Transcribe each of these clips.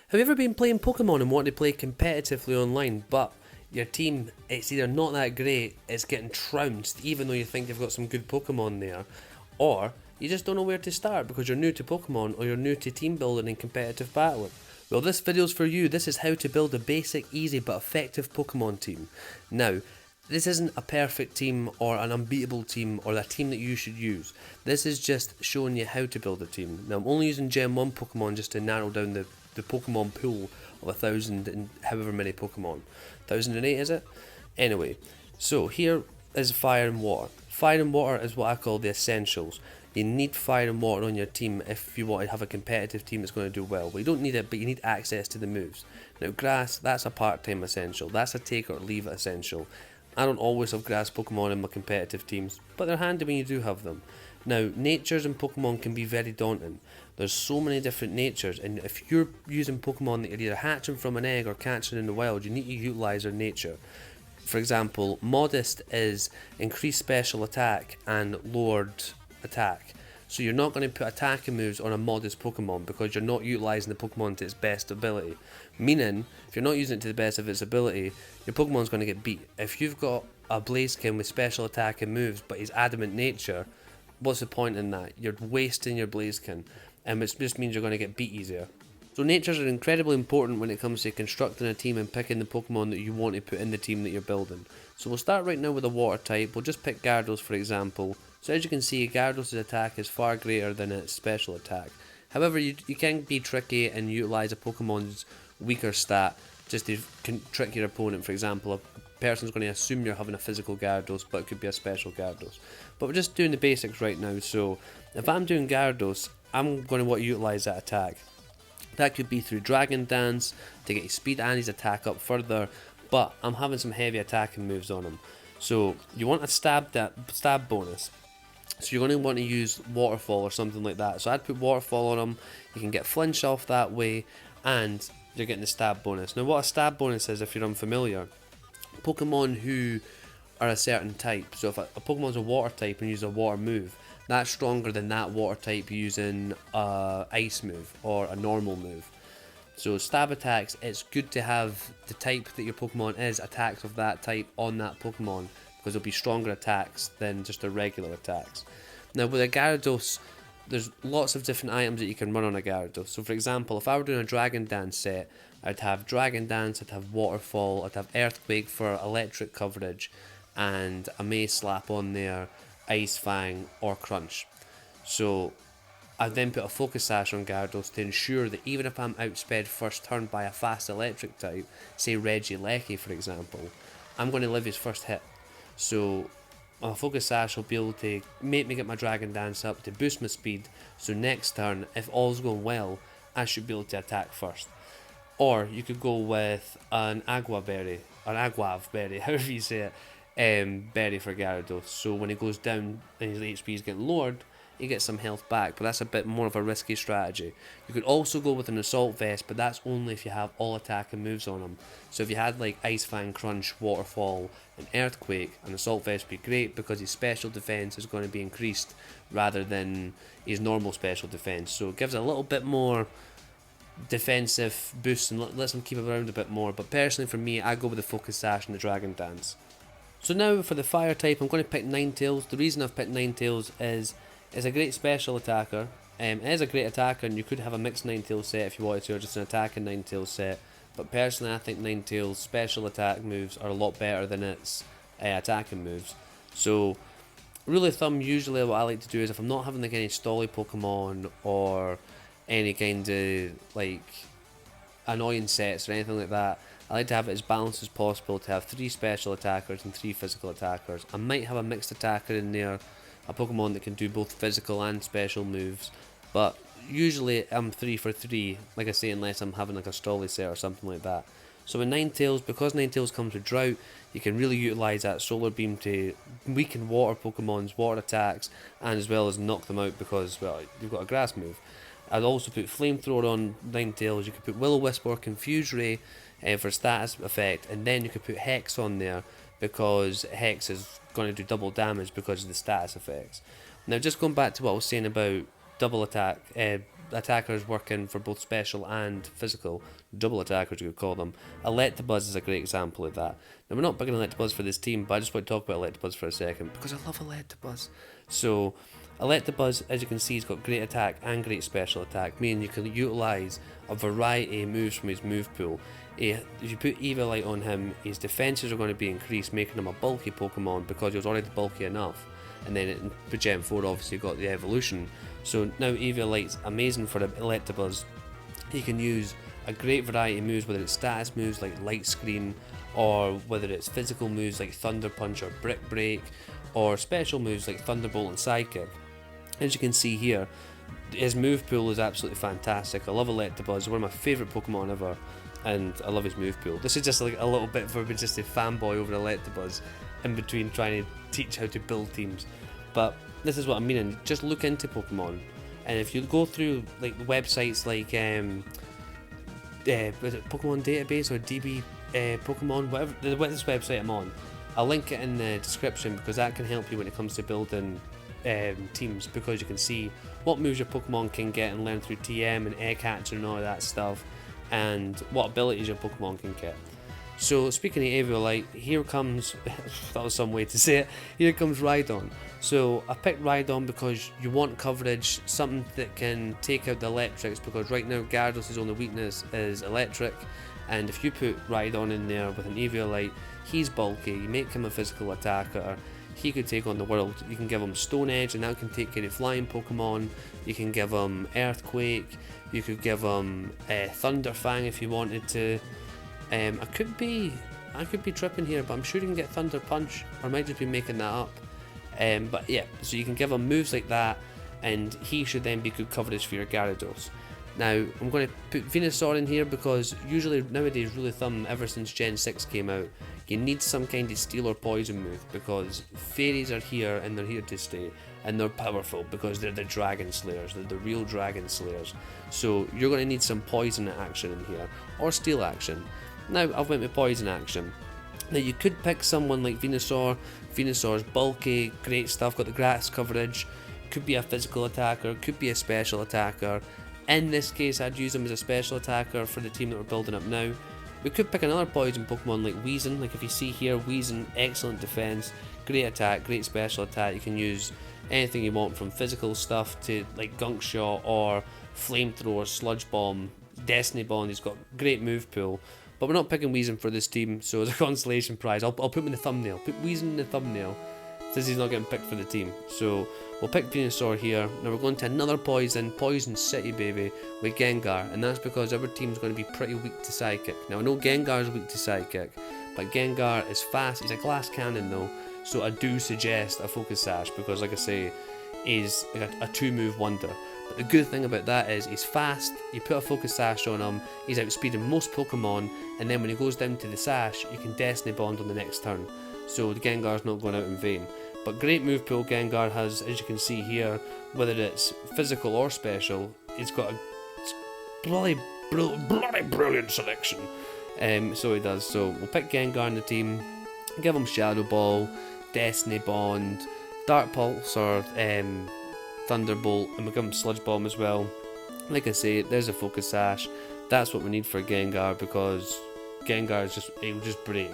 Have you ever been playing Pokemon and wanted to play competitively online, but your team, it's either not that great, it's getting trounced even though you think you've got some good Pokemon there, or you just don't know where to start because you're new to Pokemon or you're new to team building and competitive battling? Well, this video's for you. This is how to build a basic, easy but effective Pokemon team. Now, this isn't a perfect team or an unbeatable team or a team that you should use. This is just showing you how to build a team. Now, I'm only using Gen 1 Pokemon just to narrow down the Pokemon pool of 1,000 and however many Pokemon. 1,008 is it? Anyway, so here is Fire and Water. Fire and Water is what I call the essentials. You need Fire and Water on your team if you want to have a competitive team that's going to do well. Well, you don't need it, but you need access to the moves. Now, Grass, that's a part-time essential. That's a take or leave it essential. I don't always have Grass Pokemon in my competitive teams, but they're handy when you do have them. Now, natures in Pokemon can be very daunting. There's so many different natures, and if you're using Pokemon that you're either hatching from an egg or catching in the wild, you need to utilise their nature. For example, Modest is increased special attack and lowered attack. So you're not going to put attacking moves on a Modest Pokemon because you're not utilising the Pokemon to its best ability. Meaning, if you're not using it to the best of its ability, your Pokemon's going to get beat. If you've got a Blaziken with special attack and moves but he's adamant nature, what's the point in that? You're wasting your Blaziken, and it just means you're going to get beat easier. So natures are incredibly important when it comes to constructing a team and picking the Pokemon that you want to put in the team that you're building. So we'll start right now with a water type. We'll just pick Gyarados for example. So as you can see, Gyarados' attack is far greater than its special attack. However, you can be tricky and utilise a Pokemon's weaker stat just to trick your opponent. For example, a person's going to assume you're having a physical Gyarados, but it could be a special Gyarados. But we're just doing the basics right now. So if I'm doing Gyarados, I'm going to want to utilise that attack. That could be through Dragon Dance to get his speed and his attack up further, but I'm having some heavy attacking moves on him. So you want a stab bonus. So you're going to want to use Waterfall or something like that. So I'd put Waterfall on him. You can get Flinch off that way, and you're getting the stab bonus. Now what a stab bonus is, if you're unfamiliar, Pokemon who are a certain type. So if a Pokemon's a water type and uses a water move, that's stronger than that water type using a ice move or a normal move. So stab attacks, it's good to have the type that your Pokemon is, attacks of that type on that Pokemon, because there'll be stronger attacks than just the regular attacks. Now with a Gyarados, there's lots of different items that you can run on a Gyarados. So for example, if I were doing a Dragon Dance set, I'd have Dragon Dance, I'd have Waterfall, I'd have Earthquake for electric coverage, and I may slap on there Ice Fang or Crunch. So I then put a Focus Sash on Gyarados to ensure that even if I'm outsped first turn by a fast electric type, say Regieleki for example, I'm going to live his first hit. So my Focus Sash will be able to make me get my Dragon Dance up to boost my speed, so next turn, if all's going well, I should be able to attack first. Or you could go with an Agua Berry, or an Aguav Berry, however you say it, berry for Gyarados. So when he goes down and his HP is getting lowered, he gets some health back, but that's a bit more of a risky strategy. You could also go with an Assault Vest, but that's only if you have all attacking moves on him. So if you had like Ice Fang, Crunch, Waterfall and Earthquake, an Assault Vest would be great because his special defense is going to be increased rather than his normal special defense. So it gives a little bit more defensive boost and lets him keep him around a bit more. But personally for me, I go with the Focus Sash and the Dragon Dance. So now for the fire type, I'm going to pick Ninetales. The reason I've picked Ninetales is it's a great special attacker. It is a great attacker, and you could have a mixed Ninetales set if you wanted to, or just an attacking Ninetales set. But personally, I think Ninetales' special attack moves are a lot better than its attacking moves. So, rule of thumb, usually what I like to do is if I'm not having like any Stolly Pokemon or any kind of like annoying sets or anything like that, I like to have it as balanced as possible, to have 3 special attackers and 3 physical attackers. I might have a mixed attacker in there, a Pokemon that can do both physical and special moves, but usually I'm 3 for 3, like I say, unless I'm having like a Stolly set or something like that. So in Ninetales, because Ninetales comes with Drought, you can really utilise that Solar Beam to weaken water Pokemon's water attacks, and as well as knock them out because, well, you've got a grass move. I'd also put Flamethrower on Ninetales. You could put Will-O-Wisp or Confuse Ray for status effect, and then you could put Hex on there because Hex is going to do double damage because of the status effects. Now just going back to what I was saying about double attack, attackers working for both special and physical, double attackers you could call them. Electabuzz is a great example of that. Now we're not picking Electabuzz for this team, but I just want to talk about Electabuzz for a second because I love Electabuzz. So Electabuzz, as you can see, he's got great attack and great special attack, meaning you can utilise a variety of moves from his move pool. If you put Eviolite on him, his defences are going to be increased, making him a bulky Pokemon because he was already bulky enough. And then with Gen 4 obviously got the evolution. So now Eviolite's amazing for Electabuzz. He can use a great variety of moves, whether it's status moves like Light Screen, or whether it's physical moves like Thunder Punch or Brick Break, or special moves like Thunderbolt and Psychic. As you can see here, his move pool is absolutely fantastic. I love Electabuzz, one of my favourite Pokemon ever, and I love his move pool. This is just like a little bit for me just a fanboy over Electabuzz in between trying to teach how to build teams. But this is what I'm meaning. Just look into Pokemon, and if you go through like websites like was it Pokemon Database or DB Pokemon, whatever this website I'm on, I'll link it in the description because that can help you when it comes to building teams, because you can see what moves your Pokemon can get and learn through TM and Egg Hatcher and all of that stuff, and what abilities your Pokemon can get. So speaking of Eviolite, here comes, that was some way to say it, here comes Rhydon. So I picked Rhydon because you want coverage, something that can take out the electrics, because right now Gyarados' only weakness is electric, and if you put Rhydon in there with an Eviolite, he's bulky, you make him a physical attacker, he could take on the world. You can give him Stone Edge and that can take care of flying Pokemon, you can give him Earthquake, you could give him Thunder Fang if you wanted to. I could be tripping here, but I'm sure you can get Thunder Punch, or I might just be making that up. But yeah, so you can give him moves like that, and he should then be good coverage for your Gyarados. Now, I'm going to put Venusaur in here because usually nowadays, rule of thumb, ever since Gen 6 came out, you need some kind of steel or poison move, because fairies are here and they're here to stay, and they're powerful because they're the Dragon Slayers, they're the real Dragon Slayers. So you're going to need some poison action in here, or steel action. Now, I've went with poison action. Now, you could pick someone like Venusaur. Venusaur's bulky, great stuff, got the grass coverage, could be a physical attacker, could be a special attacker. In this case, I'd use him as a special attacker for the team that we're building up now. We could pick another poison Pokemon like Weezing. Like if you see here, Weezing, excellent defense, great attack, great special attack. You can use anything you want from physical stuff to like Gunk Shot or Flamethrower, Sludge Bomb, Destiny Bond. He's got great move pool. But we're not picking Weezing for this team, so as a consolation prize, I'll put him in the thumbnail. Put Weezing in the thumbnail, since he's not getting picked for the team. So we'll pick Venusaur here. Now we're going to another Poison City, baby, with Gengar, and that's because our team's going to be pretty weak to Psychic. Now I know Gengar is weak to Psychic, but Gengar is fast. He's a glass cannon though, so I do suggest a Focus Sash because, like I say, he's like a 2-move wonder. But the good thing about that is he's fast, you put a Focus Sash on him, he's outspeeding most Pokemon, and then when he goes down to the Sash, you can Destiny Bond on the next turn. So the Gengar's not going out in vain. But great move pool Gengar has, as you can see here, whether it's physical or special, he's got a bloody brilliant selection. So he does. So we'll pick Gengar in the team, give him Shadow Ball, Destiny Bond, Dark Pulse or Thunderbolt, and we'll give him Sludge Bomb as well. Like I say, there's a Focus Sash. That's what we need for Gengar, because Gengar is he'll just break.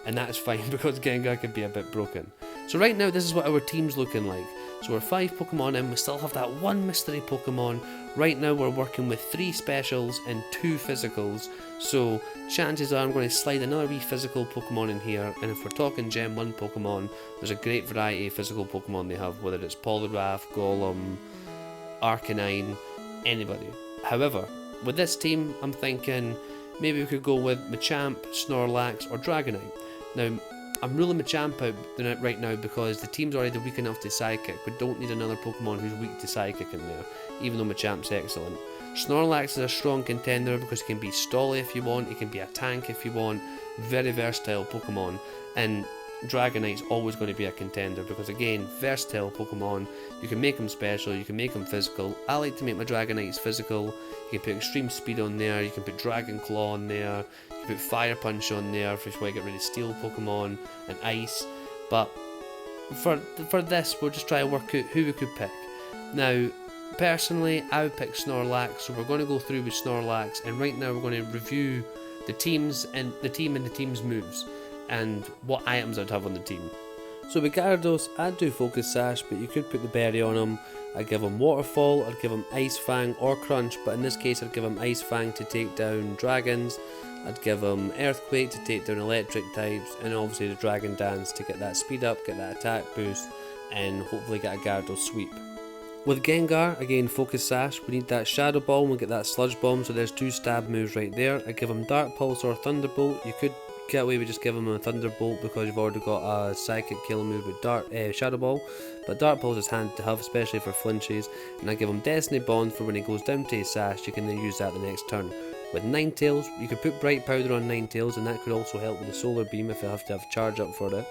And that's fine because Gengar can be a bit broken. So right now this is what our team's looking like. So we're 5 Pokemon in, we still have that one mystery Pokemon. Right now we're working with 3 specials and 2 physicals. So chances are I'm going to slide another wee physical Pokemon in here. And if we're talking Gen 1 Pokemon, there's a great variety of physical Pokemon they have, whether it's Poliwrath, Golem, Arcanine, anybody. However, with this team I'm thinking maybe we could go with Machamp, Snorlax or Dragonite. Now, I'm ruling Machamp out right now because the team's already weak enough to Psychic. We don't need another Pokemon who's weak to Psychic in there, even though Machamp's excellent. Snorlax is a strong contender because he can be Stolly if you want, he can be a tank if you want, very versatile Pokemon, and Dragonite's always going to be a contender because, again, versatile Pokemon. You can make them special, you can make them physical. I like to make my Dragonites physical. You can put Extreme Speed on there, you can put Dragon Claw on there, you can put Fire Punch on there if you want to get rid of Steel Pokemon and Ice. But for this, we'll just try to work out who we could pick. Now, Personally, I would pick Snorlax, so we're going to go through with Snorlax, and right now we're going to review the teams and the team's moves, and what items I'd have on the team. So with Gyarados, I'd do Focus Sash, but you could put the berry on him. I'd give him Waterfall, I'd give him Ice Fang or Crunch, but in this case I'd give him Ice Fang to take down dragons. I'd give him Earthquake to take down electric types, and obviously the Dragon Dance to get that speed up, get that attack boost, and hopefully get a Gyarados sweep. With Gengar, again Focus Sash, we need that Shadow Ball and we'll get that Sludge Bomb, so there's 2 stab moves right there. I give him Dark Pulse or Thunderbolt. You could get away with just giving him a Thunderbolt because you've already got a Psychic Kill move with Shadow Ball, but Dark Pulse is handy to have, especially for flinches, and I give him Destiny Bond for when he goes down to his Sash, you can then use that the next turn. With Ninetales, you could put Bright Powder on Ninetales, and that could also help with the Solar Beam if you have to have charge up for it.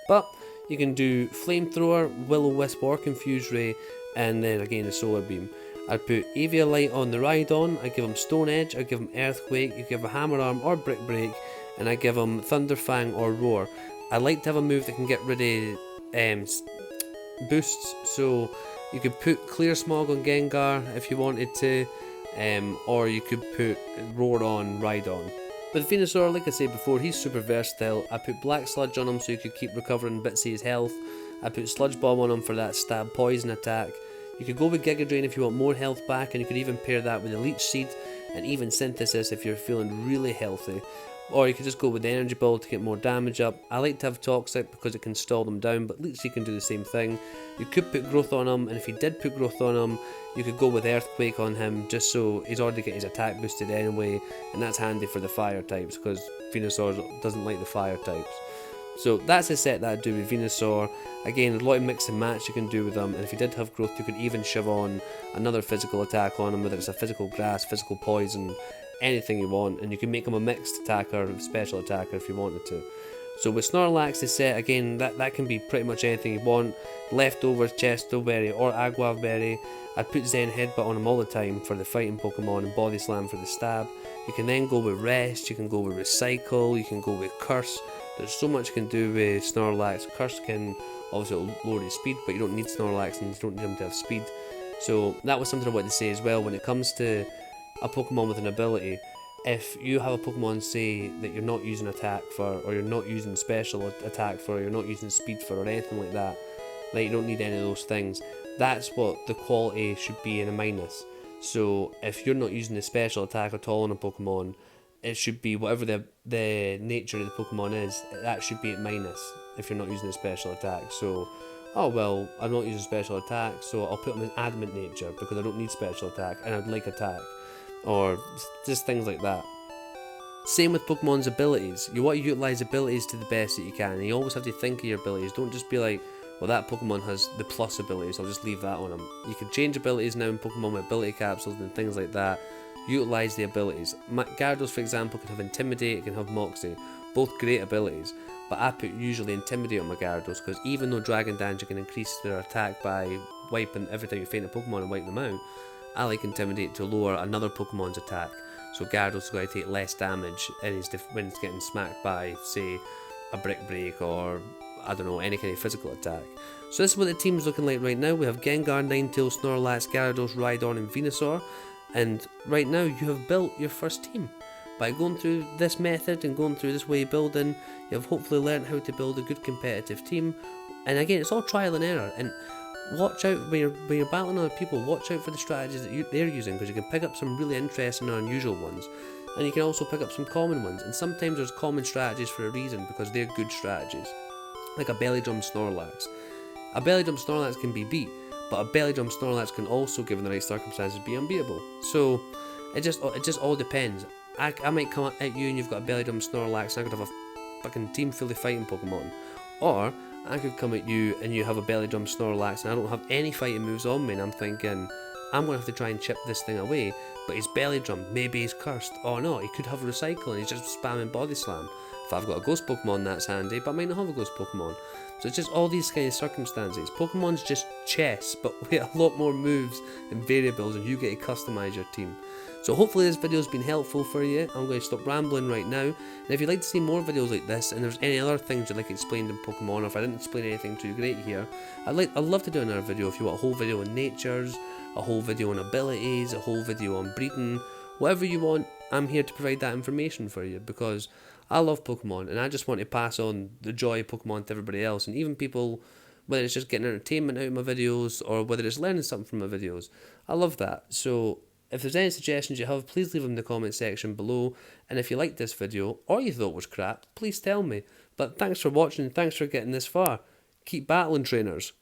But you can do Flamethrower, Will-O-Wisp or Confuse Ray, and then again the Solar Beam. I'd put Eviolite on the Rhydon, I'd give him Stone Edge, I'd give him Earthquake, you give him Hammer Arm or Brick Break, and I give him Thunder Fang or Roar. I like to have a move that can get rid of boosts, so you could put Clear Smog on Gengar if you wanted to, or you could put Roar on Rhydon. With Venusaur, like I said before, he's super versatile. I put Black Sludge on him so you could keep recovering bits of his health. I put Sludge Bomb on him for that stab poison attack. You could go with Giga Drain if you want more health back, and you could even pair that with a Leech Seed and even Synthesis if you're feeling really healthy. Or you could just go with the Energy Ball to get more damage up. I like to have Toxic because it can stall them down, but Leech Seed can do the same thing. You could put Growth on him, and if you did put Growth on him, you could go with Earthquake on him just so he's already getting his attack boosted anyway, and that's handy for the fire types because Venusaur doesn't like the fire types. So that's a set that I'd do with Venusaur. Again, there's a lot of mix and match you can do with them, and if you did have Growth, you could even shove on another physical attack on him, whether it's a physical grass, physical poison, anything you want, and you can make him a mixed attacker, a special attacker if you wanted to. So with Snorlax, the set, again, that can be pretty much anything you want. Leftovers, Chesto Berry or Aguav Berry. I'd put Zen Headbutt on him all the time for the fighting Pokemon and Body Slam for the stab. You can then go with Rest, you can go with Recycle, you can go with Curse. There's so much you can do with Snorlax. Curse can obviously lower his speed, but you don't need Snorlax and you don't need him to have speed. So that was something I wanted to say as well. When it comes to a Pokemon with an ability, if you have a Pokemon, say, that you're not using attack for, or you're not using special attack for, or you're not using speed for, or anything like that, like you don't need any of those things, that's what the quality should be in a minus. So if you're not using the special attack at all on a Pokemon, it should be whatever the nature of the Pokemon is, that should be at minus if you're not using a special attack. So, oh well, I'm not using special attack, so I'll put them in adamant nature because I don't need special attack and I'd like attack. Or just things like that. Same with Pokemon's abilities. You want to utilise abilities to the best that you can, and you always have to think of your abilities. Don't just be like, well, that Pokemon has the plus abilities, I'll just leave that on him. You can change abilities now in Pokemon with ability capsules and things like that. Utilise the abilities. Gyarados, for example, can have Intimidate, it can have Moxie. Both great abilities, but I put usually Intimidate on my Gyarados because even though Dragon Dance can increase their attack by wiping every time you faint a Pokemon and wipe them out, I like Intimidate to lower another Pokemon's attack, so Gyarados is going to take less damage when it's getting smacked by, say, a Brick Break or, I don't know, any kind of physical attack. So this is what the team's looking like right now. We have Gengar, Ninetales, Snorlax, Gyarados, Rhydon and Venusaur, and right now you have built your first team. By going through this method and going through this way of building, you have hopefully learned how to build a good competitive team, and again, it's all trial and error, and watch out when you're battling other people, watch out for the strategies that they're using, because you can pick up some really interesting and unusual ones, and you can also pick up some common ones, and sometimes there's common strategies for a reason because they're good strategies. Like a Belly Drum Snorlax. A Belly Drum Snorlax can be beat, but a Belly Drum Snorlax can also, given the right circumstances, be unbeatable. So it just all depends. I might come at you and you've got a Belly Drum Snorlax and I could have a fucking team fully fighting Pokemon, or I could come at you and you have a Belly Drum Snorlax and I don't have any fighting moves on me, and I'm thinking, I'm going to have to try and chip this thing away, but his Belly Drum, maybe he's cursed. Oh no, he could have Recycle and he's just spamming Body Slam. If I've got a Ghost Pokemon, that's handy, but I might not have a Ghost Pokemon. So it's just all these kind of circumstances. Pokemon's just chess, but with a lot more moves and variables, and you get to customise your team. So hopefully this video's been helpful for you. I'm going to stop rambling right now, and if you'd like to see more videos like this, and there's any other things you'd like explained in Pokemon, or if I didn't explain anything too great here, I'd love to do another video if you want a whole video on natures, a whole video on abilities, a whole video on breeding, whatever you want, I'm here to provide that information for you, because I love Pokemon and I just want to pass on the joy of Pokemon to everybody else, and even people, whether it's just getting entertainment out of my videos or whether it's learning something from my videos. I love that. So if there's any suggestions you have, please leave them in the comment section below. And if you liked this video or you thought it was crap, please tell me. But thanks for watching, thanks for getting this far. Keep battling, trainers.